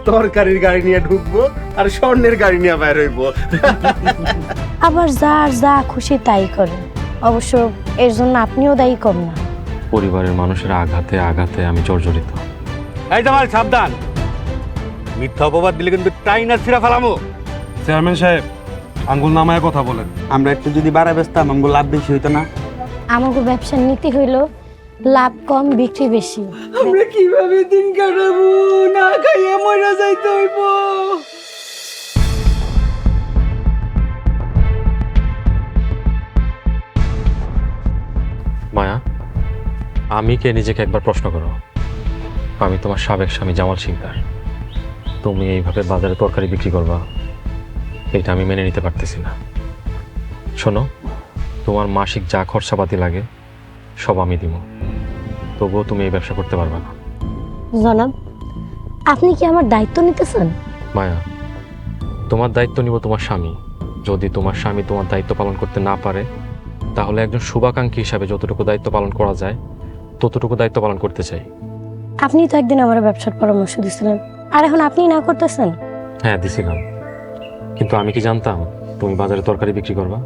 তরকারির গাড়ি নিয়ে ঢুকবো আর স্বর্ণের গাড়ি নিয়ে বাইর হইবো। আবার যার যা খুশি তাই করে, অবশ্য এর জন্য আপনিও দায়ী কম না। পরিবারের মানুষের আঘাতে আঘাতে আমি জর্জরিত। এই জামাল সাবধান, মিথ্যা অপবাদ দিলে কিন্তু টাইনার ছিঁড়া ফেলামো। চেয়ারম্যান সাহেব, আঙ্গুল নামায় কথা বলেন। আমরা একটু যদি বাড়া বেচতাম আমগো লাভ বেশি হইতো না? আমাকে ব্যবসার নীতি হইল লাভ কম বিক্রি বেশি। আমরা কিভাবে দিন কাটাবো? না খাইয়া মরা যাইতে হইব। মায়া, আমি কে নিজেকে একবার প্রশ্ন করো। আমি তোমার সাবেক স্বামী জামাল শিকদার। তুমি এইভাবে বাজারে তরকারি বিক্রি করবা, এটা আমি মেনে নিতে পারতেছি না। শোনো, তোমার মাসিক যা খরচাপাতি লাগে সব আমি দিব, তবুও তুমি এই ব্যবসা করতে পারবে না। জনাব, আপনি কি আমার দায়িত্ব নিতেছেন? মায়া, তোমার দায়িত্ব নিব তোমার স্বামী। যদি তোমার স্বামী তোমার দায়িত্ব পালন করতে না পারে, তাহলে একজন শুভাকাঙ্ক্ষী হিসাবে যতটুকু দায়িত্ব পালন করা যায় ততটুকু দায়িত্ব পালন করতে চাই। আপনি তো একদিন আমার ব্যবসার পরামর্শ দিয়েছিলেন, আর এখন আপনি না করতেছেন। হ্যাঁ, দিছিলাম, কিন্তু আমি কি জানতাম তুমি বাজারে তরকারি বিক্রি করবা?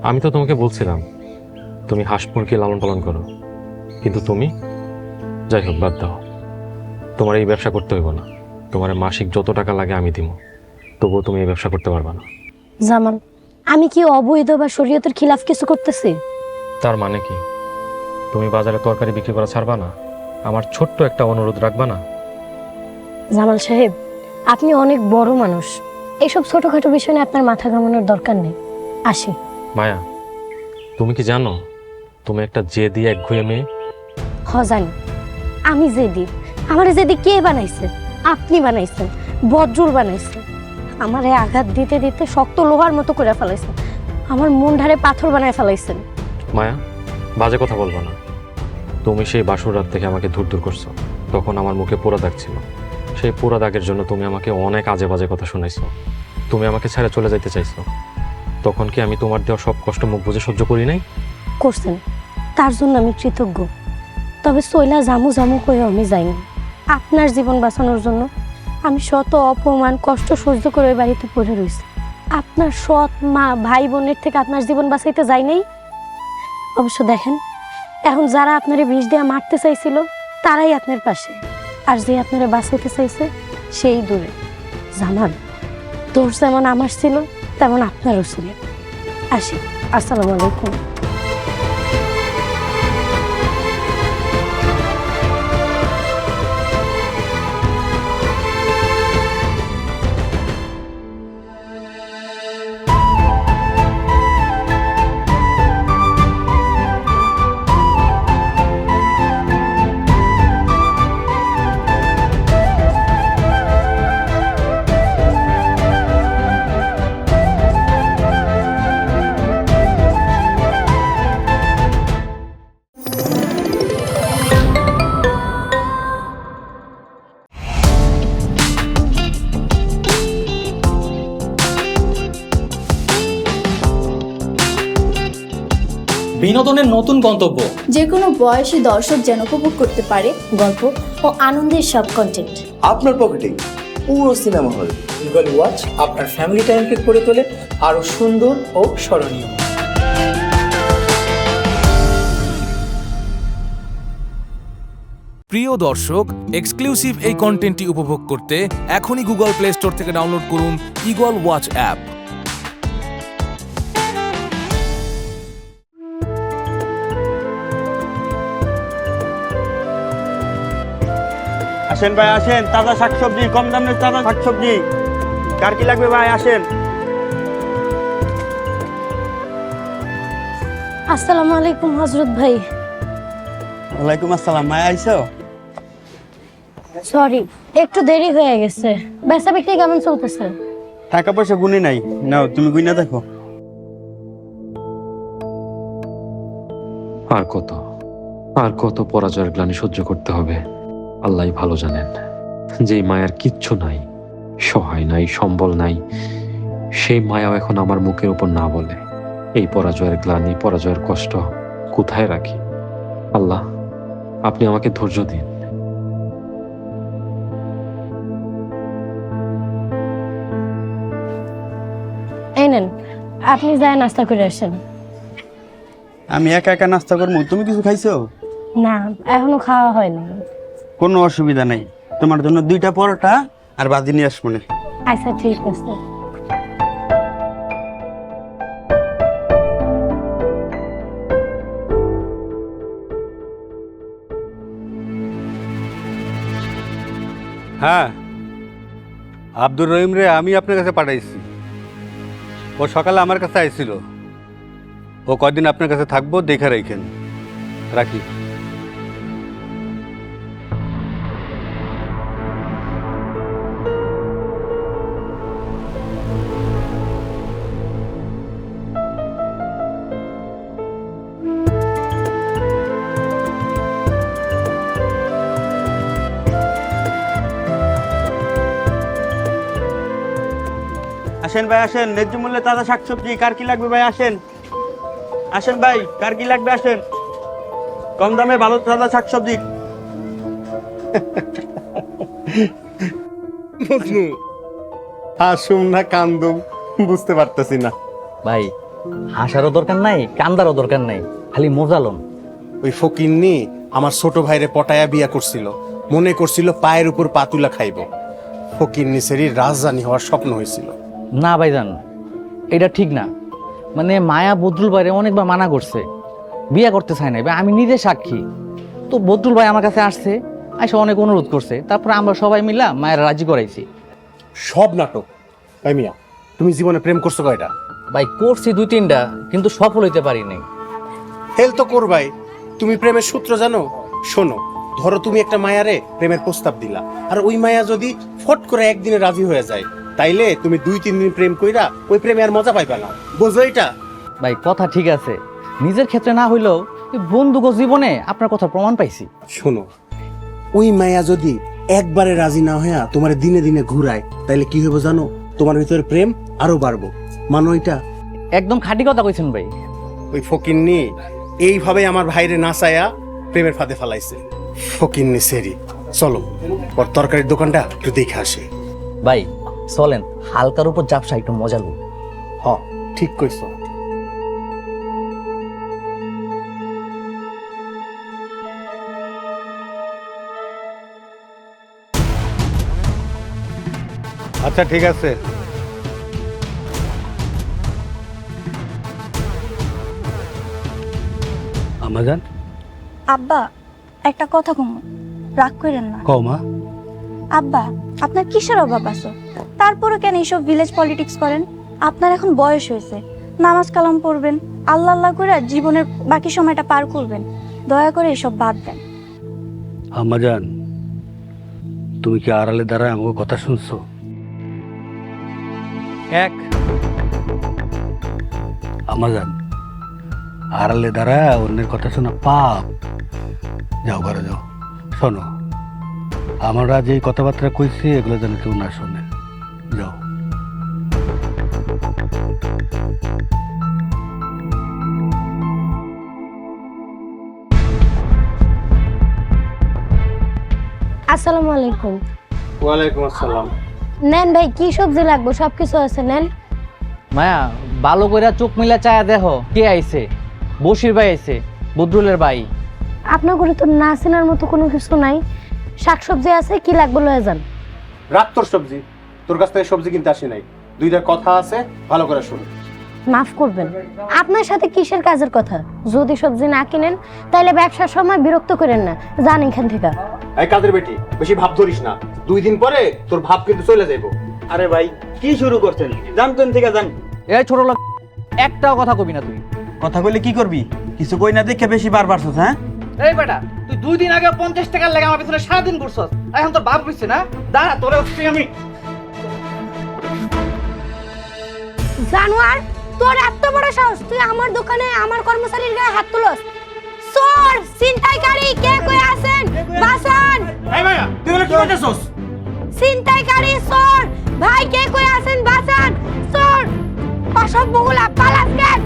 আমি তো তোমাকে বলছিলাম তুমি হাঁস মুরগি লালন পালন করো, কিন্তু তুমি, যাই হোক বাদ দাও, তোমার এই ব্যবসা করতে হইব না। তোমার মাসিক যত টাকা লাগে আমি দিব, তবুও তুমি এই ব্যবসা করতে পারবা না। জামাল, আমি কি অবৈধ বা শরীয়তের খিলাফ কিছু করতেছি? তার মানে কি তুমি বাজারে তরকারি বিক্রি করা ছাড়বা না? আমার ছোট্ট একটা অনুরোধ রাখবা না? জামাল সাহেব, আপনি অনেক বড় মানুষ, এইসব ছোটখাটো বিষয় নিয়ে আপনার মাথা ঘামানোর দরকার নেই। আসি। মায়া, তুমি কি জানো তুমি একটা জেদি একঘুয়ে মেয়ে? জানি। আমি জেদি? আমার জেদি কে বানাইছে? আপনি বানাইছেন, বজ্রুল বানাইছে। আমারে আঘাত দিতে দিতে শক্ত লোহার মতো করে ফেলাইছেন, আমার মন ধারে পাথর বানায় ফেলাইছেন। মায়া, বাজে কথা বলবো না। তুমি সেই বাসর রাত থেকে আমাকে দূর দূর করছো, তখন আমার মুখে পোড়া দাগ ছিল। সেই পোড়া দাগের জন্য তুমি আমাকে অনেক আজে বাজে কথা শুনাইছো। তুমি আমাকে ছেড়ে চলে যেতে চাইছো। তখন কি আমি তোমার দেওয়া সব কষ্ট মুখ বুঝে সহ্য করি নাই? করছেন, তার জন্য আমি কৃতজ্ঞ। তবে সইলা জামু জামু করে আমি যাইনি। আপনার জীবন বাঁচানোর জন্য আমি শত অপমান কষ্ট সহ্য করে ওই বাড়িতে পড়ে রয়েছি। আপনার সৎ মা ভাই বোনের থেকে আপনার জীবন বাঁচাইতে যাই নাই। অবশ্য দেখেন, এখন যারা আপনারে বিষ দিয়ে মারতে চাইছিল তারাই আপনার পাশে, আর যে আপনারা বাঁচাইতে চাইছে সেই দূরে। জামাল, তোর যেমন আমার ছিল তেমন আপনারও ছিল। আসি, আসসালামু আলাইকুম। বিনোদনের নতুন গন্তব্য, যে কোনো বয়সী দর্শক যেন উপভোগ করতে পারে গল্প ও আনন্দের সব কন্টেন্ট আপনার পকেটে পুরো সিনেমা হল। গুগল ওয়াচ আপনার ফ্যামিলি টাইমকে করে তোলে আরো সুন্দর ও স্মরণীয়। প্রিয় দর্শক, এক্সক্লুসিভ এই কন্টেন্টটি উপভোগ করতে এখনই গুগল প্লে স্টোর থেকে ডাউনলোড করুন ইগল ওয়াচ অ্যাপ। আসেন ভাই আসেন, তাজা শাকসবজি, কম দামের তাজা শাকসবজি। কার কি লাগবে ভাই আসেন। আসসালামু আলাইকুম হযরত ভাই। ওয়ালাইকুম আসসালাম। ভাই আইছো? সরি, একটু দেরি হয়ে গেছে। বেচা বিক্রি কেমন চলতেছে? টাকা পয়সা গুনে নাই, নাও তুমি গুইনা দেখো। আর কত পরাজয়ের গ্লানি সহ্য করতে হবে আল্লাহই ভালো জানেন। যে মায়ের কিচ্ছু নাই, সহায় নাই, সম্বল নাই, সেই মায়াও এখন আমার মুখের উপর না বলে এই পরাজয়ের গ্লানি, পরাজয়ের কষ্ট কোথায় রাখি? আল্লাহ, আপনি আমাকে ধৈর্য দিন। এই নেন, আপনি যায় নাস্তা করে আসেন। আমি একা একা নাস্তা করবো, তুমি কিছু খাইছো? না, এখনো খাওয়া হয়নি। কোনো অসুবিধা নেই, তোমার জন্য 2টা পরোটা আর বাজি নিয়ে আসবো না। আচ্ছা ঠিক আছে। হ্যাঁ, আব্দুর রহিম রে আমি আপনার কাছে পাঠাইছি। ও সকালে আমার কাছে আইছিল। ও কয়দিন আপনার কাছে থাকবো, দেখে রাখেন। রাখি। আসেন ভাই আসেন, ন্যায্য মূল্যে তাজা শাকসবজি। কার কি লাগবে ভাই? আসেন আসেন ভাই, কার কি লাগবে আসেন। কম দামে ভালো তাজা শাকসবজি। হাসুম না কান্দুম বুঝতে পারতেছি না। ভাই হাসারও দরকার নাই, কান্দারও দরকার নাই, খালি মজালন। ওই ফকিন্নি আমার ছোট ভাইরে পটায়া বিয়া করছিল, মনে করছিল পায়ের উপর পাতুলা খাইব। ফকিন্নি সেরি রাজধানী হওয়ার স্বপ্ন হয়েছিল। না ভাইজান, এটা ঠিক না। মানে মায়া বদরুল ভাইরে অনেকবার মানা করছে, বিয়ে করতে চায় না। আমি নিজে সাক্ষী। তো বদরুল ভাই আমার কাছে আসছে, আইসা অনেক অনুরোধ করছে, তারপরে আমরা সবাই মিলা মায়ের রাজি করাইছি। সব নাটক। ভাই মিয়া, তুমি জীবনে প্রেম করছো কয়টা? ভাই করছি 2-3টা, কিন্তু সফল হইতে পারি নাই। হেল তো করবাই। তুমি প্রেমের সূত্র জানো? শোনো, ধরো তুমি একটা মায়ারে প্রেমের প্রস্তাব দিলা, আর ওই মায়া যদি ফট করে একদিনে রাজি হয়ে যায়, তাইলে তুমি 2-3 দিন প্রেম কইরা ওই প্রেমে আর মজা পাইবা না। বুঝো এটা? ভাই কথা ঠিক আছে, নিজের ক্ষেত্রে না হইলেও বন্ধুগো জীবনে আপনার কথা প্রমাণ পাইছি। শোনো, ওই মায়া যদি একবারে রাজি না হইয়া তোমার দিনে দিনে ঘুরায়, তাইলে কি হইব জানো? তোমার ভিতরে প্রেম আরো বাড়বো। মানো এটা? একদম খাঁটি কথা কইছেন ভাই। ওই ফকিন্নি এইভাবে আমার ভাইরে নাচায়া প্রেমের ফাঁদে ফালাইছে। ফকিন্নি সেরি। চলো ওর তরকারির দোকানটা একটু দেখে আসে। ভাই চলেন, হালকার উপর জাপসা একটু মজা লুক। হ, ঠিক কইছো। আচ্ছা ঠিক আছে। আমাজান, আব্বা একটা কথা কম, রাগ করেন না। কও মা। আব্বা আপনার কিসের অভাব আছে? তারপরে কেন এইসব ভিলেজ পলিটিক্স করেন? আপনার এখন বয়স হয়েছে, নামাজ কালাম পড়বেন, আল্লাহ আল্লাহ করে জীবনের বাকি সময়টা পার করবেন। দয়া করে এসব বাদ দেন। আমাজান, তুমি কি আড়ালে দ্বারা আমাকে কথা শুনছো? আমাজান, আড়ালে দ্বারা অন্যের কথা শোনা পাপ। যাও ঘরে যাও। শোনো, আমরা যে কথাবার্তা কইছি এগুলো যেন কেউ না শোনে। যাও। আসসালামু আলাইকুম। ওয়ালাইকুম আসসালাম। নেন ভাই, কি সবজি লাগবে? সবকিছু আছে, নেন। মায়া ভালো করে চোখ মিলা চায়া দেখো কে আইছে। বশির ভাই আইছে, বদরুলের ভাই। আপনার ঘরে তো না চেনার মতো কোনো কিছু নাই। শাকসবজি আছে, কি লাগবে লয়ে যান। রাত তোর সবজি, তোর কাছ থেকে সবজি কিনতে আসি নাই। 2টা কথা আছে, ভালো করে শোন। মাফ করবেন, আপনার সাথে কিসের কাজের কথা? যদি সবজি না কিনেন তাহলে ব্যবসার সময় বিরক্ত করেন না, যান এখান থেকে। এই কাদের বেটি, বেশি ভাব ধরিস না। 2 দিন পরে তোর ভাব কিন্তু চলে যাইবো। আরে ভাই কি শুরু করছেন? জান কোন থেকে জান। এই ছোট লোক, একটাও কথা কবি না তুই। কথা কইলে কি করবি? কিছু কই না দেখে বেশি বার বাড়ছস। হ্যাঁ এই বেটা, তুই 2 দিন আগে 50 টাকার লাগে আমার পিছনে সারাদিন ঘুরছস, এখন তোর ভাব হইছে না? দাঁড়া, তোরে হচ্ছে আমি। জানোয়ার, তোর এত বড় সাহস, তুই আমার দোকানে আমার কর্মচারীর গায়ে হাত তুলস? চোর, ছিনতাইকারী, কে কই আছেন? বাঁচান। এই ভাইয়া, তুই বলে কি করতেছস? ছিনতাইকারী, চোর, ভাই কে কই আছেন? বাঁচান। চোর, অসভ্যগুলা, পালাস কেন?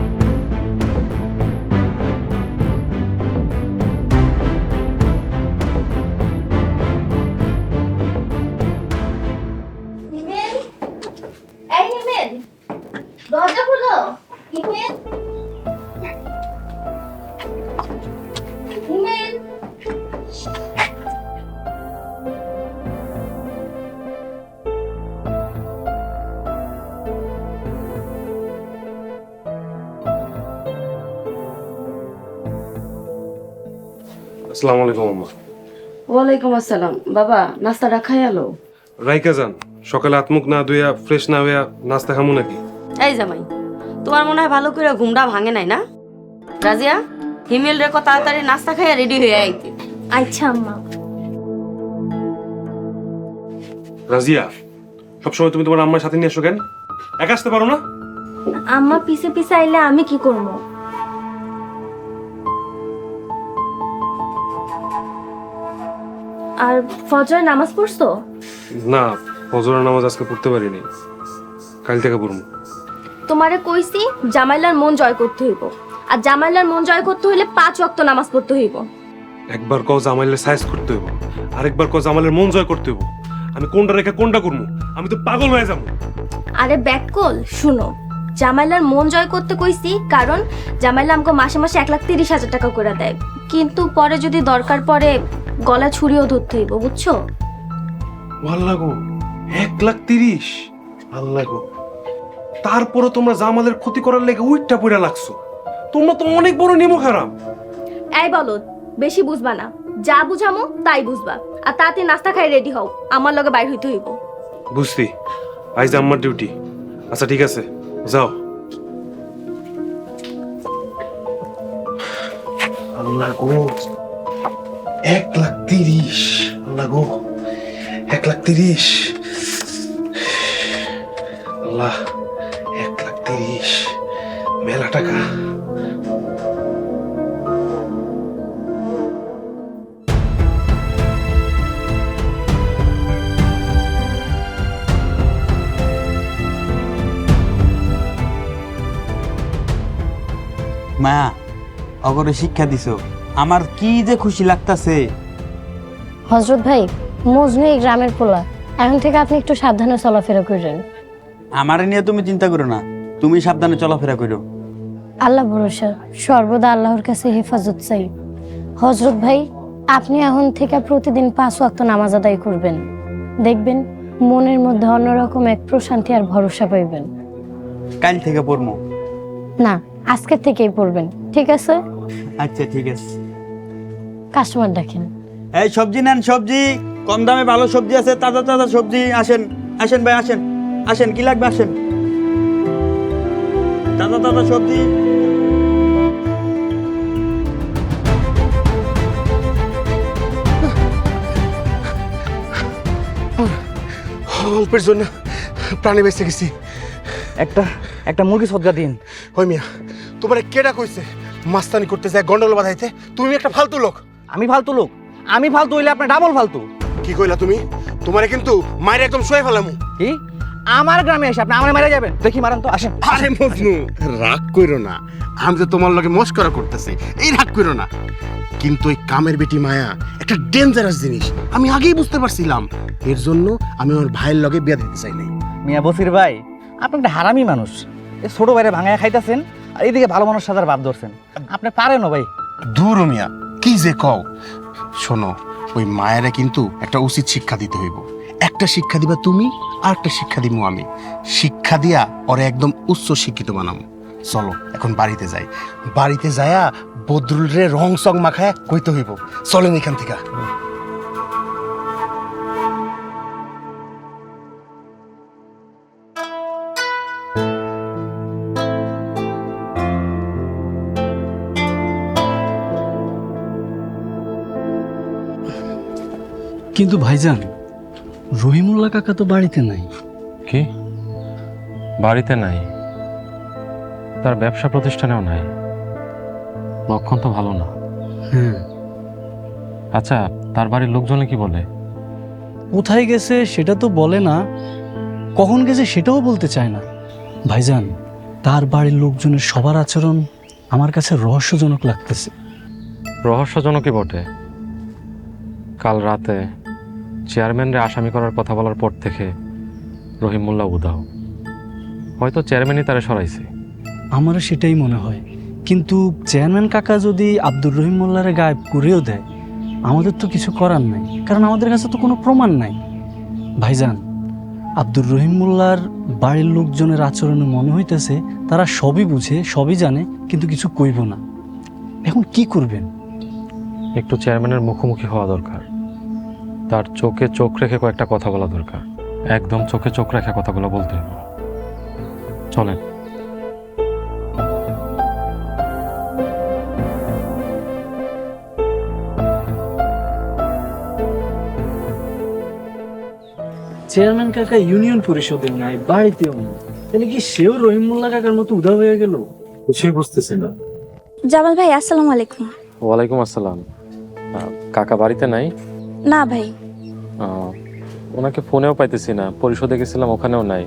আসসালামু আলাইকুম আম্মা। ওয়ালাইকুম আসসালাম। বাবা নাস্তাটা খাই আলো। রাইকা যান, সকালে হাতমুখ না ধুইয়া ফ্রেশ না হইয়া নাস্তা খামু নাকি? এই জামাই, তোমার মনে হয় ভালো করে ঘুমটা ভাঙে নাই না? রাজিয়া, হিমেল রেখো তাড়াতাড়ি নাস্তা খাইয়া রেডি হয়ে আইতে। আচ্ছা আম্মা। রাজিয়া, সবসময় তুমি তোমার আম্মার সাথে নিয়ে এসো কেন? একা আসতে পারো না? আম্মা পিছে পিছে আইলে আমি কি করব? আর ফজরের নামাজ পড়ছো? না, ফজরের নামাজ আজকে পড়তে পারিনি, কাল থেকে পড়বো। তোমারে কইছি জামাইলার মন জয় করতে হইব, আর জামাইলার মন জয় করতে হইলে 5 ওয়াক্ত নামাজ পড়তে হইব। একবার কও জামাইলের সাইজ করতে হইব, আরেকবার কও জামাইলের মন জয় করতে হইব। আমি কোনটা রেখে কোনটা করবো? আমি তো পাগল হয়ে যাবো। আরে ব্যাককল শুনো, জামাইলার মন জয় করতে কইছি কারণ জামাইলা আমাকে মাসে মাসে 1,30,000 টাকা করে দেয়, কিন্তু পরে যদি দরকার পড়ে গলা ছুরিও ধরতে হইব, বুঝছো? আল্লাহ গো, 1,30,000! আল্লাহ গো, তারপরে তোমরা জামালের ক্ষতি করার লেগে উইটটা পড়ে লাগছো। তোমরা তো অনেক বড় নেমো খারাপ। এই বলো, বেশি বুঝবা না, যা বুঝামো তাই বুঝবা। আর তাতে নাস্তা খাই রেডি হও, আমার লগে বাইর হইতে হইব। বুঝতি, আজ আমার ডিউটি। আচ্ছা ঠিক আছে, যাও। আল্লাহ গো, 1,30,000! আল্লাহ গো, 1,30,000! আল্লাহ, 1,30,000 মেলা টাকা। মা, অগরে শিক্ষা দিছো, আমার কি যে খুশি লাগতাছে। হযরত ভাই, মজনু এই গ্রামের পোলা, এখন থেকে আপনি একটু সাবধানে চলাফেরা করেন। আমারে নিয়ে তুমি চিন্তা করো না, তুমি সাবধানে চলাফেরা করো। আল্লাহ ভরসা, সর্বদা আল্লাহর কাছে হেফাজত চাই। হযরত ভাই, আপনি এখন থেকে প্রতিদিন 5 ওয়াক্ত নামাজ আদায় করবেন, দেখবেন মনের মধ্যে অন্যরকম এক প্রশান্তি আর ভরসা পাইবেন। কাল থেকে পড়মু। না, আজকে থেকেই পড়বেন, ঠিক আছে? আচ্ছা ঠিক আছে। কাস্টমার দেখেন। এই সবজি নেন, সবজি কম দামে ভালো সবজি আছে, তাজা তাজা সবজি। আসেন আসেন ভাই, আসেন আসেন, কি লাগবে আসেন, তাজা তাজা সবজি। অল্পের জন্য প্রাণী বেঁচে গেছি। একটা মুরগি সজ্জা দিন। ওই মিয়া, তোমার কেডা কইছে মাস্তানি করতে যায় গন্ডল বাঁধাইতে? তুমি একটা ফালতু লোক। আমি ফালতু লোক? আমি ফালতু হইলে আপনার ডাবল ফালতু। কি কইলা তুমি? তোমারে কিন্তু মায়ের একদম শুয়ে ফেলামু। কি? আমার গ্রামে এসে আপনি আমার মেরে যাবেন? দেখি মারেন তো, আসেন। আরে মজনু, রাগ কইরো না, আমি তো তোমার লগে মস্করা করতেছি, এই রাগ কইরো না। কিন্তু ওই কামের বেটি মায়া একটা ডেঞ্জারাস জিনিস, আমি আগেই বুঝতে পারছিলাম। এর জন্য আমি আমার ভাইয়ের লগে বিয়া দিতে চাই নাই। মিয়া বসির ভাই, আপনি একটা হারামি মানুষ। এই ছোট বাইরে ভাঙায় খাইতেছেন, আর এইদিকে ভালো মানুষ সাজার ভাব ধরছেন। আপনি পারেন ভাই? দূর মিয়া, কি যে কও। শোনো, ওই মায়েরা কিন্তু একটা উচিত শিক্ষা দিতে হইব। একটা শিক্ষা দিবা তুমি, আর একটা শিক্ষা দিব আমি। শিক্ষা দিয়া ওরে একদম উচ্চ শিক্ষিত বানাবো। চলো এখন বাড়িতে যাই, বাড়িতে যায়া বদরুল রে রং সং মাখায় কইতে হইব। চলেন এখান থেকে। কিন্তু ভাইজান, রহিমুল্লাহ কাকা তো বাড়িতে নাই। কি? বাড়িতে নাই? তার ব্যবসা প্রতিষ্ঠানেও নাই? লক্ষণ তো ভালো না। হ্যাঁ। আচ্ছা, তার বাড়ির লোকজনে কি বলে? কোথায় গেছে সেটা তো বলে না, কখন গেছে সেটাও বলতে চায় না। ভাইজান, তার বাড়ির লোকজনের সবার আচরণ আমার কাছে রহস্যজনক লাগতেছে। রহস্যজনকই বটে। কাল রাতে চেয়ারম্যানরে আসামি করার কথা বলার পর থেকে রহিম মোল্লা উদাও। হয়তো চেয়ারম্যানই তারা সরাইছে। আমারও সেটাই মনে হয়। কিন্তু চেয়ারম্যান কাকা যদি আব্দুর রহিম মোল্লারে গায়েব করেও দেয়, আমাদের তো কিছু করার নাই, কারণ আমাদের কাছে তো কোনো প্রমাণ নাই। ভাইজান, আব্দুর রহিম মোল্লার বাড়ির লোকজনের আচরণে মনে হইতেছে তারা সবই বুঝে, সবই জানে, কিন্তু কিছু কইব না। এখন কি করবেন? একটু চেয়ারম্যানের মুখোমুখি হওয়া দরকার, তার চোখে চোখ রেখে কয়েকটা কথা বলা দরকার। একদম চোখে চোখ রেখে কথাগুলো বলতে হবে। চলেন। চেয়ারম্যান কাকা ইউনিয়ন পরিষদের নাই, বাড়িতেও নেই, তাহলে কি সেও রহিমুল্লাহ কাকার মতো উধাও হয়ে গেল? কিছুই বুঝতেছি না। জামাল ভাই আসসালামু আলাইকুম। ওয়ালাইকুম আসসালাম। কাকা বাড়িতে নাই? না ভাই। ওনাকে ফোনেও পাইতেছি না, পরিষদে গেছিলাম ওখানেও নাই।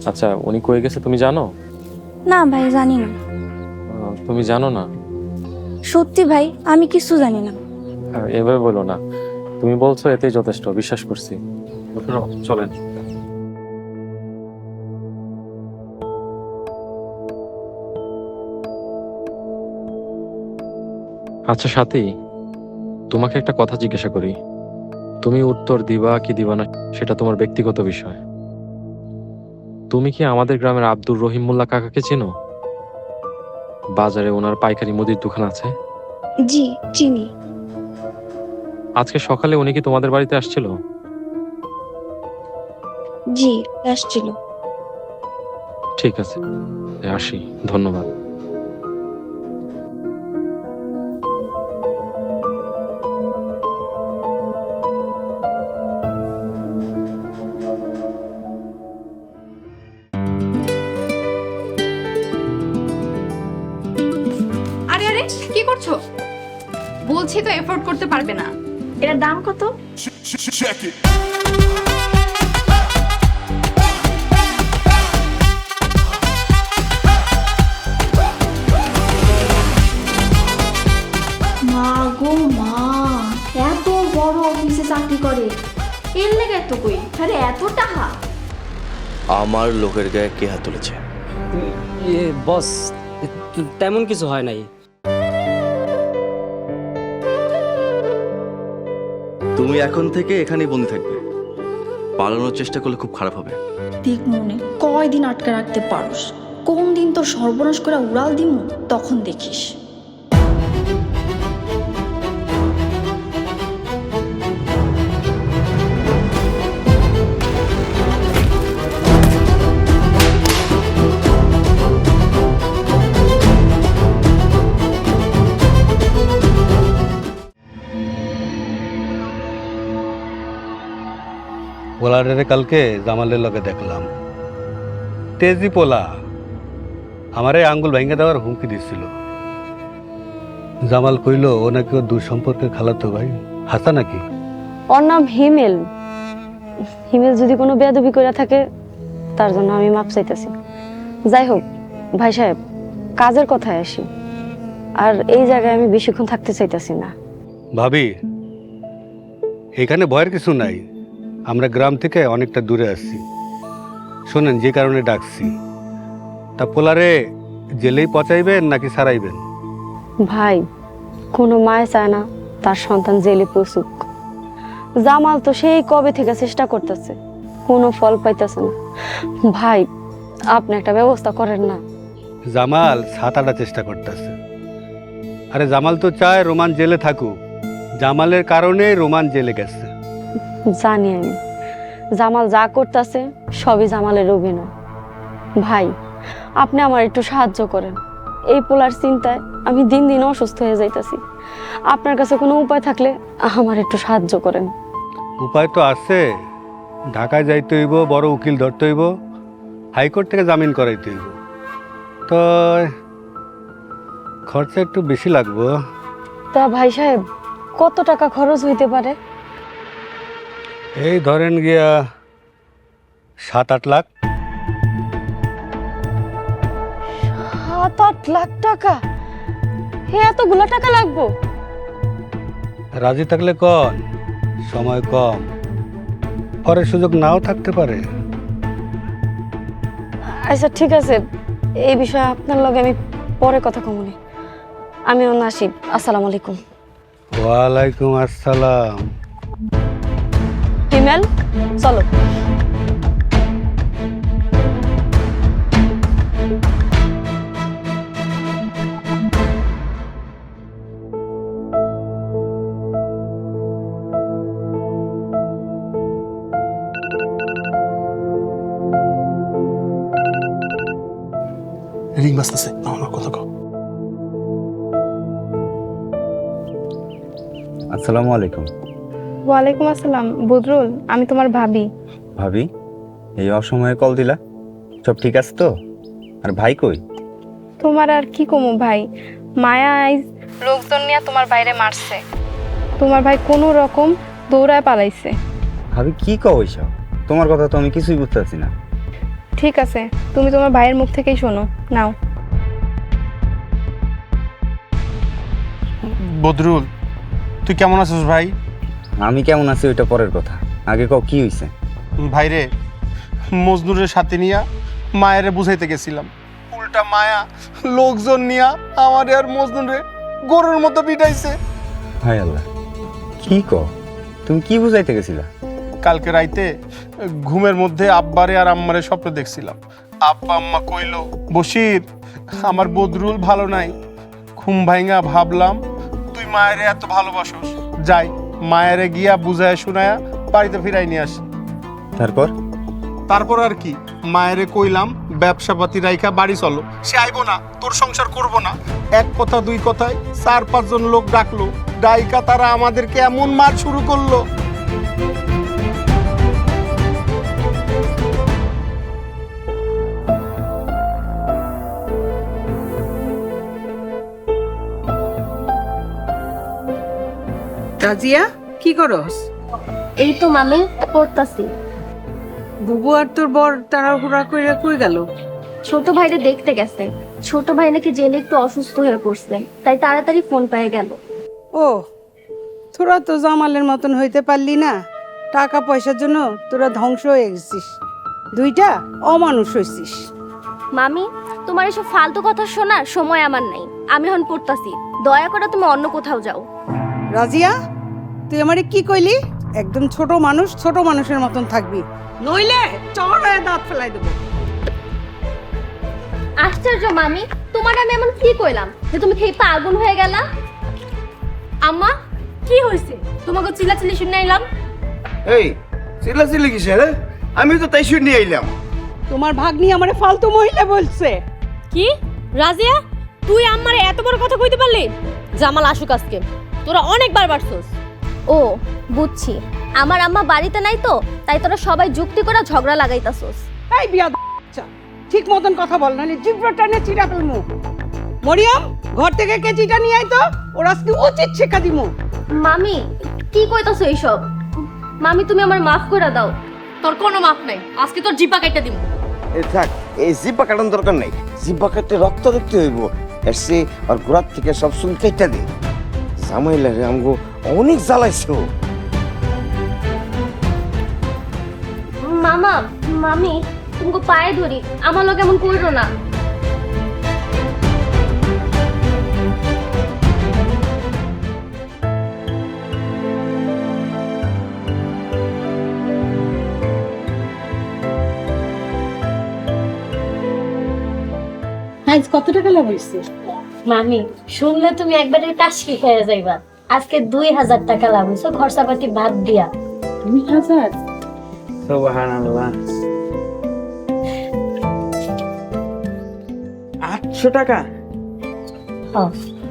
আচ্ছা, উনি কই গেছে তুমি জানো? না ভাই, জানি না। তুমি জানো না? সত্যি ভাই, আমি কিছু জানি না। এভাবে বলো না, তুমি বলছো এতেই যথেষ্ট, বিশ্বাস করছি। চলেন। আচ্ছা সাথী, তোমাকে একটা কথা জিজ্ঞাসা করি, তুমি উত্তর দিবা কি দিবা না সেটা তোমার ব্যক্তিগত বিষয়। তুমি কি আমাদের গ্রামের আব্দুর রহিম মোল্লা কাকাকে চেনো? বাজারে ওনার পাইকারি মুদির দোকান আছে। জি চিনি। আজকে সকালে উনি কি তোমাদের বাড়িতে আসছিল? জি আসছিল। ঠিক আছে, আসি, ধন্যবাদ। আরে আরে কি করছো? বলছি তো এফোর্ড করতে পারবে না। এটার দাম কত? মা গো মা, এত বড় অফিসে চাকরি করে, এর লেগে এত কই, আরে এত টাকা। আমার লোকের গায়ে কে হাত তুলেছে? বস, তেমন কিছু হয় নাই। তুমি এখন থেকে এখানেই বন্দি থাকবে, পালানোর চেষ্টা করলে খুব খারাপ হবে। দেখ মনে কয়দিন আটকে রাখতে পারোস, কোন দিন তোর সর্বনাশ করে উড়াল দিমু তখন দেখিস। পোলারে কালকে জামালের লগে দেখলাম, তেজি পোলা আমারে আঙ্গুল ভেঙে দেওয়ার হুমকি দিচ্ছিল। জামাল কইল ও নাকি ওর দূর সম্পর্কে খালাতো ভাই। হাসা নাকি? ওর নাম হিমেল। হিমেল যদি কোনো বেয়াদবি করে থাকে তার জন্য আমি মাপ চাইতেছি। যাই হোক ভাই সাহেব, কাজের কথায় আসি, আর এই জায়গায় আমি বেশিক্ষণ থাকতে চাইতেছি না। ভাবি, এখানে ভয়ের কিছু নাই, আমরা গ্রাম থেকে অনেকটা দূরে আসছি। শোনেন, যে কারণে ডাকছি, তা পোলারে জেলেই পচাইবেন নাকি সারাইবেন? ভাই, কোনো মায় চায় না তার সন্তান জেলে পৌঁছুক। জামাল তো সেই কবে থেকে চেষ্টা করতেছে, কোনো ফল পাইতেছে না। ভাই, আপনি একটা ব্যবস্থা করেন না। জামাল ছাতাটা চেষ্টা করতেছে। আরে জামাল তো চায় রোমান জেলে থাকুক, জামালের কারণে রোমান জেলে গেছে। জানি আমি, জামাল যা করতেছে সবই জামালের অভিনয়। ভাই, আপনি আমার একটু সাহায্য করেন। এই পোলার চিন্তায় আমি দিন দিন অসুস্থ হয়ে যাইতেছি। আপনার কাছে কোনো উপায় থাকলে আমার একটু সাহায্য করেন। উপায় তো আছে, ঢাকায় যাইতে হইব, বড় উকিল ধরতে হইব, হাইকোর্ট থেকে জামিন করাইতে হইব। তো খরচা একটু বেশি লাগবো। তা ভাই সাহেব, কত টাকা খরচ হইতে পারে? এই ধরেন গিয়া 7-8 লাখ। 7-8 লাখ টাকা? এতগুলো টাকা লাগবো? রাজি থাকলে কন, সময় কম, পরে সুযোগ নাও থাকতে পারে। আচ্ছা ঠিক আছে, এই বিষয়ে আপনার লগে আমি পরে কথা কমুনি। আমি অন্য আসি। আসসালামু আলাইকুম। ওয়ালাইকুম আসসালাম। হিমেল, চলো। আস্তে আমার কথা কও। আসসালামু আলাইকুম। ওয়ালাইকুম আসসালাম বদরুল, আমি তোমার ভাবি। ভাবি, এই অসময়ে কল দিলা? সব ঠিক আছে তো? আর ভাই কই? তোমার আর কি কমু ভাই, মায়া আইজ লোকজন নিয়ে তোমার বাইরে মারছে। তোমার ভাই কোনো রকম দৌড়ায় পালাইছে। ভাবি কি কও এইসব? তোমার কথা তো আমি কিছুই বুঝতে পারছি না। ঠিক আছে, তুমি তোমার ভাইয়ের মুখ থেকেই শোনো নাও। বদরুল, তুই কেমন আছিস ভাই? আমি কেমন আছি ওইটা পরের কথা, আগে কও কি হইছে? ভাইরে, মজনুরের সাথে নিয়া মায়েরে বুঝাইতে গেছিলাম, উল্টা মায়া লোকজন নিয়া আমারে আর মজনুরে গরুর মতো পিটাইছে। হায় আল্লাহ, কি কও? তুমি কি বুঝাইতে গেছিলা? কালকে রাইতে ঘুমের মধ্যে আব্বারে আর আম্মারে স্বপ্ন দেখছিলাম। আব্বা আম্মা কইলো, বশির আমার বদরুল ভালো নাই। ঘুম ভাঙা ভাবলাম তুই মায়েরে এত ভালোবাসোস, যাই মায়েরে গিয়া বুঝায় শুনায়া বাড়িতে ফিরাই নিয়ে আসি। তারপর আর কি, মায়েরে কইলাম ব্যবসাপাতি রাইখা বাড়ি চলো, সে আইবো না, তোর সংসার করবো না। এক কথা দুই কথায় 4-5 জন লোক ডাকলো, ডাইকা তারা আমাদেরকে এমন মার শুরু করলো। রাজিয়া, কি করস? এই তো মামি পড়তাছি। বুবু আর তোর বর তাড়াহুড়া কইরা কই গেল? ছোট ভাইরে দেখতে গেছে। ছোট ভাই নাকি জেলে একটু অসুস্থ হয়ে পড়ছে, তাই তাড়াতাড়ি ফোন পেয়ে গেল। ও, তোরা তো জামালের মতন হইতে পারলি না। টাকা পয়সার জন্য তোরা ধ্বংস হয়ে গেছিস, দুইটা অমানুষ হইছিস। মামি, তোমার এসব ফালতু কথা শোনার সময় আমার নাই। আমি এখন পড়তাছি, দয়া করে তুমি অন্য কোথাও যাও। রাজিয়া, তুই আমারে কি কইলি? একদম ছোট মানুষ ছোট মানুষের মতন থাকবি, নইলে চড়ায় দাঁত ফেলাই দেবো। আশ্চর্য মামি, তোমার আমি এমন কি কইলাম যে তুমি খেয়ে পাগল হয়ে গেলা? আম্মা, কি হইছে? তোমাকে চিল্লাচিল্লি শুনে আইলাম। এই চিল্লাচিল্লি কিসের? আমি তো তাই শুনে আইলাম। তোমার ভাগ্নি আমারে ফালতু মহিলা বলছে। কি রাজিয়া, তুই আম্মারে এত বড় কথা কইতে পারলি? জামাল আসুক আজকে, তোরা অনেকবার বাড়ছস। ও বুঝছি, আমার আম্মা বাড়িতে নাই তো, তাই তোরা সবাই যুক্তি করে ঝগড়া লাগাইতাছস। এই বিয়া ঠিক মতন কথা বল, নাহলে জিভটা টেনে চিরা ফেলমু। মরিয়ম, ঘর থেকে কেচিটা নিয়ে আয় তো, ওর আজকে উচিত শিক্ষা দিমু। মামি, কি কইতাছ এইসব? মামি, তুমি আমার মাফ করে দাও। তোর কোনো মাফ নাই, আজকে তোর জিব্বা কাইটা দিমু। এ থাক, এই জিব্বা কাটানোর দরকার নাই। জিব্বা কাটতে রক্ত দেখতে হইব, এসে আর গোড়ার থেকে সব শুন কেটে দে। জামাইলা রে আমগো অনেক জ্বালাইছো। মামা, মামি, তুমি পায়ে ধরি, আমার লোক এমন কইরো না। আজ কত টাকা লাভ হইছে? মামি, শুনলে তুমি একবারে টাসকি খেয়ে যাইবা। আজকে 2000 টাকা লাভ হইছে, খরচাপাতি বাদ দিয়া। 2000? সুবহানাল্লাহ। 800 টাকা?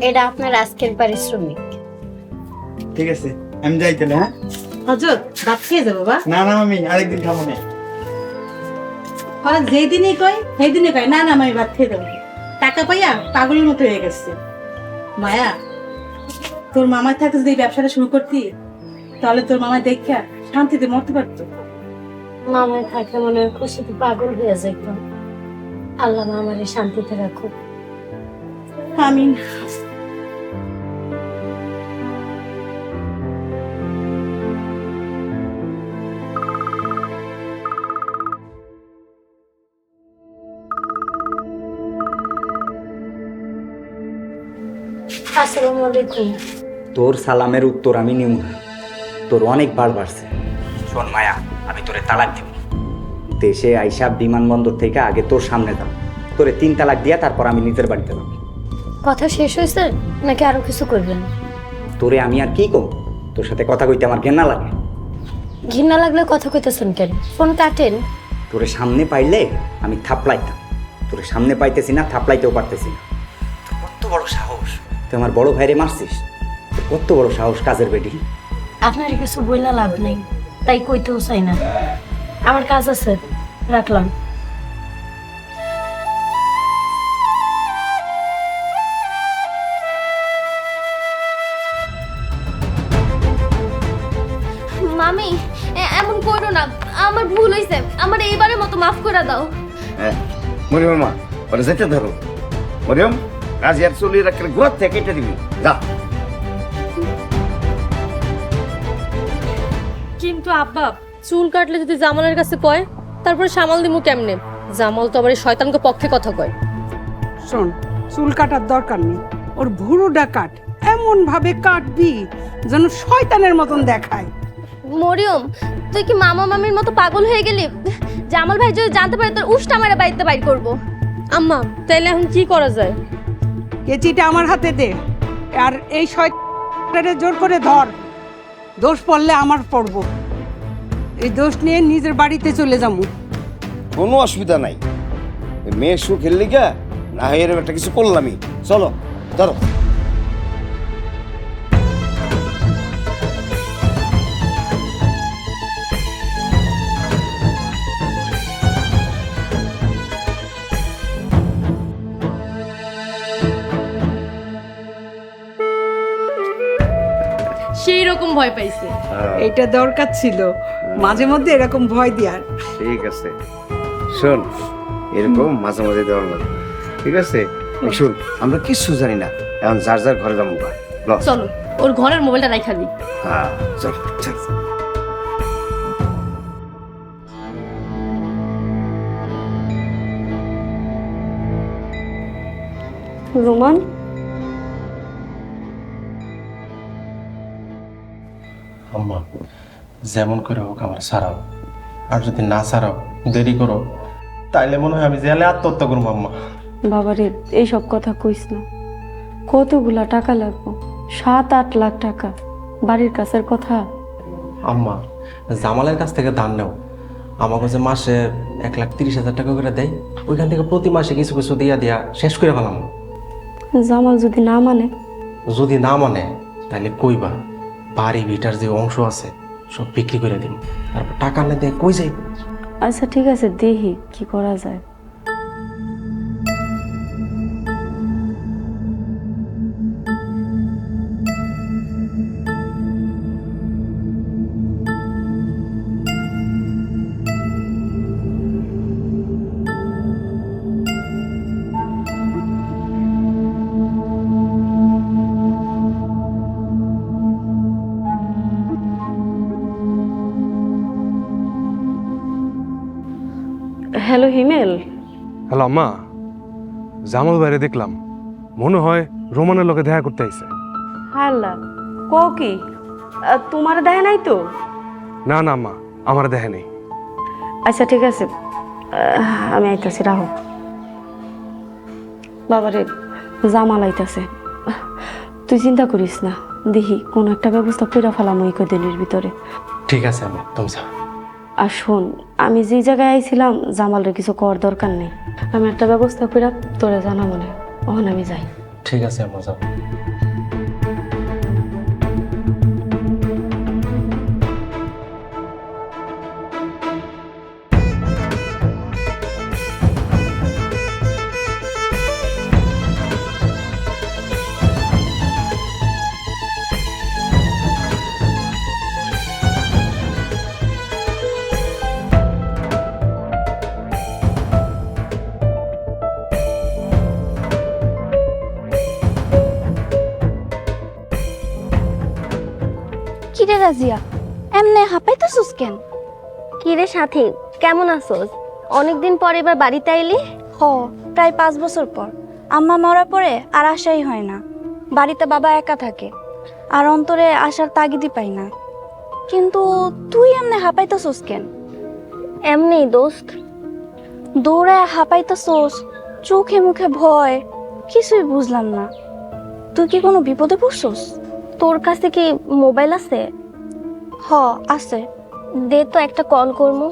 এটা আপনার আজকের পারিশ্রমিক। ঠিক আছে, আমি যাই তাহলে। হ্যাঁ হযরত, ভাত খেয়ে যাবো বাবা? না না মামি, আরেকদিন খাবো না। আর যেই দিনই কই সেই দিনই কই না না আমি ভাত খেয়ে যাবো। টাকা পাইয়া পাগলের মতো হয়ে গেছে। মায়া, তোর মামার থাকতে যদি এই ব্যবসাটা শুরু করতি, তাহলে তোর মামা দেখা শান্তিতে মরতে পারতো। মামার থাকলে মনে হয় খুশিতে পাগল হয়ে যাইত। আল্লাহ মামারে শান্তিতে রাখুক। আমিন। আসসালামু আলাইকুম। তোর সালামের উত্তর আমি নিব না, তোর অনেক বার বাড়ছে। শোন মায়া, আমি তোরে তালাক দিব। দেশে আইসা বিমানবন্দর থেকে আগে তোর সামনে দাও, তোরে 3 তালাক দিয়া তারপর আমি নিজের বাড়িতে যাব। কথা শেষ হয়েছে নাকি আরো কিছু করবেন? তোরে আমি আর কি কম, তোর সাথে কথা কইতে আমার ঘেন্না লাগে। ঘৃণা লাগলে কথা কইতেছেন কেন? ফোন কাটেন। তোরে সামনে পাইলে আমি থাপলাইতাম, তোর সামনে পাইতেছি না, থাপলাইতেও পারতেছি না। তোর কত বড় সাহস, তুই আমার বড় ভাইরে মারছিস? তোর কত বড় সাহস কাজের বেটি? আপনার কিছু বললে লাভ নেই, তাই কইতেও চাই না। আমার কাজ আছে, রাখলাম। মামি এমন করো না, আমার ভুল হয়েছে, আমার এইবারের মতো মাফ করে দাও। হ্যাঁ মরিয়ম মা, ওরা যেতে ধরো। মরিয়ম, রাজিয়ার চুলি রাখলে গোড়ার থেকে কেটে দিবি, যা। কিন্তু আব্বা, চুল কাটলে যদি জামালের কাছে কয়, তারপরে সামাল দিমু কেমনে? জামাল তো আবার এই শয়তানকে পক্ষে কথা কয়। শোন, চুল কাটার দরকার নেই, ওর ভুরুটা কাট, এমন ভাবে কাটবি যেন শয়তানের মতন দেখায়। মরিয়ম, তুই কি মামা মামির মতো পাগল হয়ে গেলি? জামাল ভাই যদি জানতে পারে তোর উষ্টা মেরে বাড়িতে বাইর করবো। আম্মা, তাইলে এখন কি করা যায়? কেচিটা আমার হাতে দে, আর এই শয়তানটারে জোর করে ধর। দোষ পড়লে আমার পড়বো, এই দোষ নিয়ে নিজের বাড়িতে চলে যাবো। কোনো অসুবিধা নাই, মেয়ের সুখের লিগা না হয় এরকম একটা কিছু করলামই। চলো ধরো। সেই রকম ভয় পাইছে। এইটা দরকার ছিল, মাঝে মধ্যে এরকম ভয় দেওয়ার। ঠিক আছে, শোন, এরকম মাঝে মাঝে দেওয়ার মতো। ঠিক আছে, শোন, আমরা কিচ্ছু জানি না, এখন যার যার ঘরে যাবো। চলো, ওর ঘরের মোবাইলটা রাখা দিই। হ্যাঁ চল চল। রোমান, আম্মা, যেমন করে হোক আমার ছাড়াও, আর যদি না ছাড়াও, দেরি করো, তাইলে মনে হয় আমি জেলে আত্মহত্যা করবো। আম্মা বাবারে এইসব কথা কইস না, কতগুলা টাকা লাগবো, 7-8 লাখ টাকা, বাড়ির কাছের কথা। আম্মা, জামালের কাছ থেকে ধান নেও, আমার কাছে মাসে 1,30,000 টাকা করে দেয়, ওইখান থেকে প্রতি মাসে কিছু কিছু দিয়া দিয়া শেষ করে ফেলাম। জামাল যদি না মানে? যদি না মানে তাহলে কইবা, বাড়ি ভিটার যে অংশ আছে সব বিক্রি করে দিন, তারপর টাকা না দিয়ে কই যাই। আচ্ছা ঠিক আছে, দেখি কি করা যায়। হ্যালো হিমেল। হ্যালো আম্মা, জামাল বাইরে দেখলাম, মনে হয় রোমানের লোকে দেখা করতে আইছে। হাল্লা কো কি, তোমার দেয় নাই তো? না না আম্মা, আমার দেখে নেই। আচ্ছা ঠিক আছে, আমি আইতাছি, রাহো। বাবারে, জামাল আইতাছে, তুই চিন্তা করিস না, দেখি কোন একটা ব্যবস্থা করে ফেলাম ওই কদিনের ভিতরে। ঠিক আছে আম্মা, তুমি যাও। আর শোন, আমি যে জায়গায় আইছিলাম জামালের কিছু করার দরকার নেই, আমি একটা ব্যবস্থা করে তোরে জানা মনে, ওখানে আমি যাই। ঠিক আছে আম্মা, যাও। কিরে রাজিয়া, এমনে হাঁপাইতেছিস কেন? কিরে সাথী, কেমন আছোস? অনেকদিন পর এবার বাড়িতে আইলি? হ, প্রায় 5 বছর পর। আম্মা মরার পরে আর আশাই হয় না, বাড়িতে বাবা একা থাকে, আর অন্তরে আসার তাগিদই পাই না। কিন্তু তুই এমনে হাঁপাইতেছিস কেন? এমনি দোস্ত। দৌড়ায় হাঁপাইতেছিস, চোখে মুখে ভয়, কিছুই বুঝলাম না। তুই কি কোনো বিপদে পড়ছস? তোর কাছে কি মোবাইল আছে? হ আছে। দে তো, একটা কল করবো।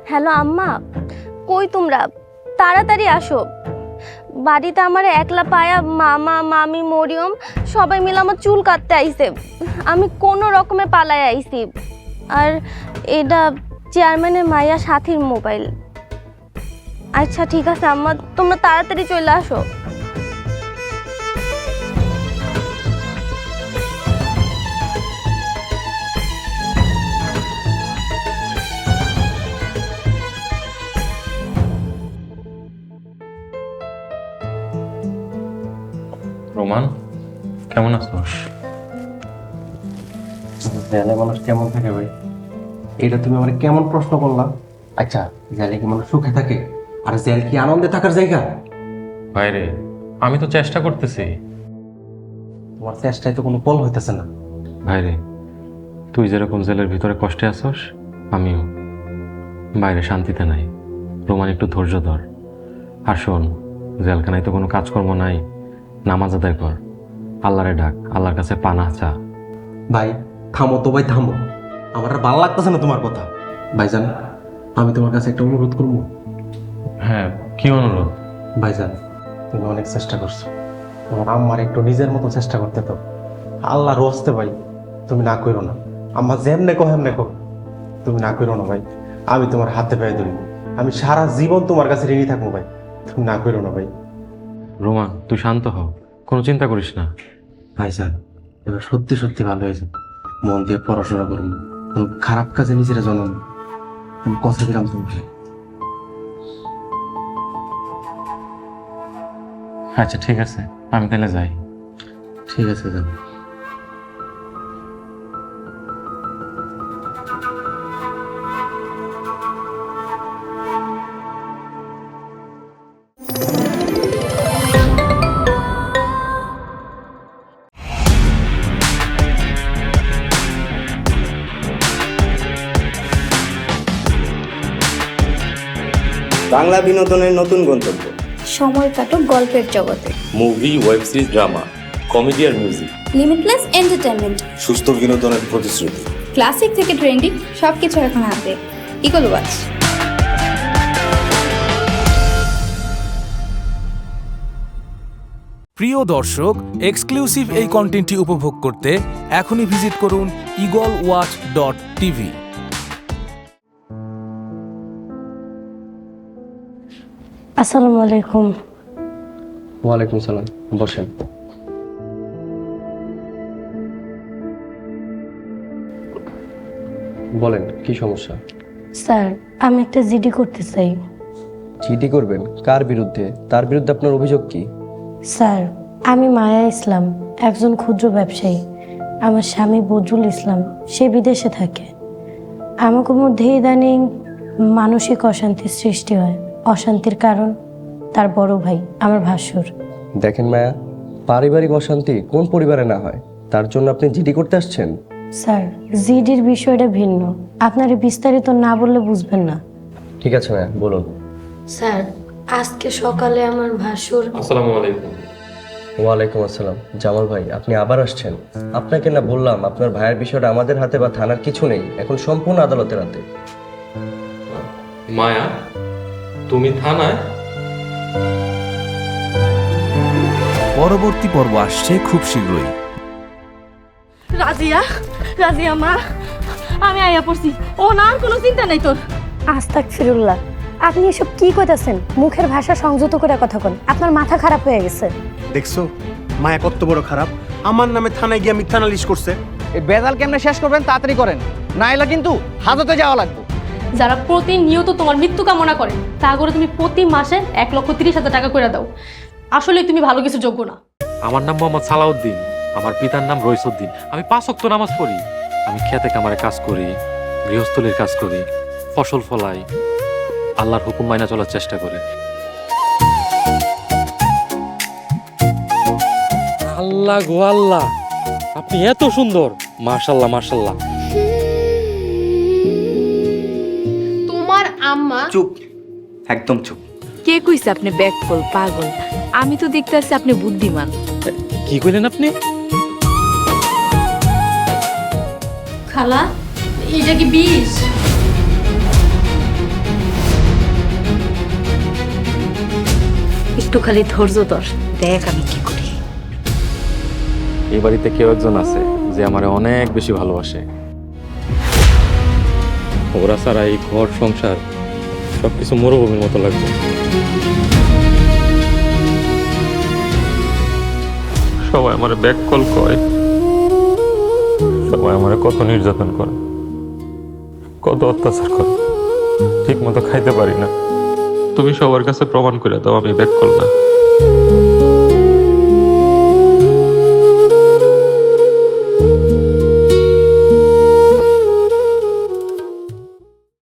হ্যালো আম্মা, কই তোমরা? তাড়াতাড়ি আসো। বাড়িতে আমার একলা পায়া মামা মামি মরিয়ম সবাই মিলে আমার চুল কাটতে আইছে। আমি কোনো রকমে পালায় আইছি। আর এটা চেয়ারম্যানের মাইয়া সাথীর মোবাইল। আচ্ছা ঠিক আছে আম্মা, তোমরা তাড়াতাড়ি চলে আসো। রোমান, কেমন আছোস? জেলে মানুষ কেমন থাকে ভাই? এটা তুমি আমার কেমন প্রশ্ন করলা? আচ্ছা, জেলে কি মানুষ সুখে থাকে? আর জেল কি আনন্দে থাকার জায়গা? ভাইরে, আমি তো চেষ্টা করতেছি। তোমার চেষ্টায় তো কোনো ফল হইতেছে না। ভাইরে, তুই যেরকম জেলের ভিতরে কষ্টে আছোস, আমিও। বাইরে শান্তিতে নাই। রোমান, একটু ধৈর্য ধর। আর শোন, জেলখানায় তো কোনো কাজকর্ম নাই, নামাজ আদায় কর, আল্লাহরে ডাক, আল্লাহর কাছে পানা চা। ভাই থামো তো ভাই, থামো। আমার আর ভালো লাগতেছে না তোমার কথা। ভাইজান, আমি তোমার কাছে একটা অনুরোধ করবো। হ্যাঁ, কি অনুরোধ? ভাইজান, তুমি অনেক চেষ্টা করছো, তোমার আম্মার একটু নিজের মতো চেষ্টা করতে তো। আল্লাহর হস্তে ভাই, তুমি না করো না। আম্মা যেমনে কো হেমনে কো, তুমি না করো না ভাই। আমি তোমার হাতে পায়ে ধরি, আমি সারা জীবন তোমার কাছে ঋণী থাকবো ভাই। তুমি না করো না ভাই। রোমান, তুই শান্ত হ, কোনো চিন্তা করিস না। ভাইজান, এবার সত্যি সত্যি ভালো হয়েছে। মন দিয়ে পড়াশোনা করুন, কোনো খারাপ কাজে নিজেরা জন্ম। আমি কথা দিলাম তোমাকে। আচ্ছা ঠিক আছে, আমি তাহলে যাই। ঠিক আছে, যাও। বাংলা বিনোদনের নতুন গন্তব্য। সময় কাটুক গল্পের জগতে। Movie, web series, drama, comedy আর মিউজিক। Limitless entertainment. সুস্থ বিনোদনের প্রতিশ্রুতি। ক্লাসিক থেকে ট্রেন্ডিং সবকিছু এখন হাতে। Eagle watch. প্রিয় দর্শক, এক্সক্লুসিভ এই কন্টেন্টটি উপভোগ করতে এখনই ভিজিট করুন eagleWatch.tv। আসসালামু আলাইকুম। ওয়ালাইকুম সালাম, বসেন। বলেন, কি সমস্যা? স্যার, আমি একটা জিডি করতে চাই। জিডি করবেন? কার বিরুদ্ধে? তার বিরুদ্ধে আপনার অভিযোগ কি? স্যার, আমি মায়া ইসলাম, একজন ক্ষুদ্র ব্যবসায়ী। আমার স্বামী বজরুল ইসলাম, সে বিদেশে থাকে। আমাকে মধ্যে ইদানিং মানসিক অশান্তির সৃষ্টি হয়। অশান্তির কারণ তার বড় ভাই, আমার ভাসুর। দেখেন মায়া, পারিবারিক অশান্তি কোন পরিবারে না হয়? তার জন্য আপনি জিডি করতে আসছেন? স্যার, জিডির বিষয়টা ভিন্ন, আপনার বিস্তারিত না বললে বুঝবেন না। ঠিক আছে মায়া, বলুন। স্যার, আজকে সকালে আমার ভাসুর। আসসালামু আলাইকুম। ওয়ালাইকুম আসসালাম। জামাল ভাই, আপনি আবার আসছেন? আপনাকে না বললাম আপনার ভাইয়ের বিষয়টা আমাদের হাতে বা থানার কিছু নেই, এখন সম্পূর্ণ আদালতের হাতে। মায়া, তুমি থানায়? পরবর্তী পর্ব আসছে খুব শীঘ্রই। রাজিয়া, রাজিয়া মা, আমি আইয়া পড়ছি। ও না, আর কোনো চিন্তা নাই তোর। আস্তাগফিরুল্লাহ, আপনি এসব কি কইতাছেন? মুখের ভাষা সংযত করে কথা কন, আপনার মাথা খারাপ হয়ে গেছে। দেখছো মায়া কত বড় খারাপ, আমার নামে থানায় গিয়ে মিথ্যা নালিশ করছে। এই বেজাল কেমনে শেষ করবেন তাড়াতাড়ি করেন, না এলে কিন্তু হাজতে যাওয়া লাগবে। যারা প্রতিনিয়ত তোমার মৃত্যু কামনা করে, তা করে তুমি প্রতি মাসে 1,30,000 টাকা করে দাও। আসলে তুমি ভালো কিছু যোগ্য না। আমার নাম মোহাম্মদ সালাউদ্দিন, আমার পিতার নাম রইসুদ্দিন। আমি 5 ওয়াক্ত নামাজ পড়ি। আমি খেতে কামারে কাজ করি, গৃহস্থলীর কাজ করি, ফসল ফলাই, আল্লাহর হুকুম মাইনা চলার চেষ্টা করি। আল্লাহ গো আল্লাহ, আপনি এত সুন্দর! মাশাআল্লাহ মাশাআল্লাহ। তোমার আম্মা। চুপ, একদম চুপ। কে কইছে আপনি ব্যাকফল পাগল? আমি তো দেখতেছি আপনি বুদ্ধিমান। কি কইলেন আপনি? খালা, এটা কি বিষ? একটু খালি ধৈর্য ধর, দেখ আমি কি করি। এই বাড়িতে কেউ একজন আছে যে আমারে অনেক বেশি ভালোবাসে। ওরা ছাড়া এই ঘর সংসার সবকিছু মরুভূমির মতো লাগবে। সবাই আমার ব্যাক কল কয়, সবাই আমার কত নির্যাতন করে, কত অত্যাচার করে, ঠিক মতো খাইতে পারি না। তুমি সবার কাছে প্রমাণ করে দাও আমি ব্যাক কল না।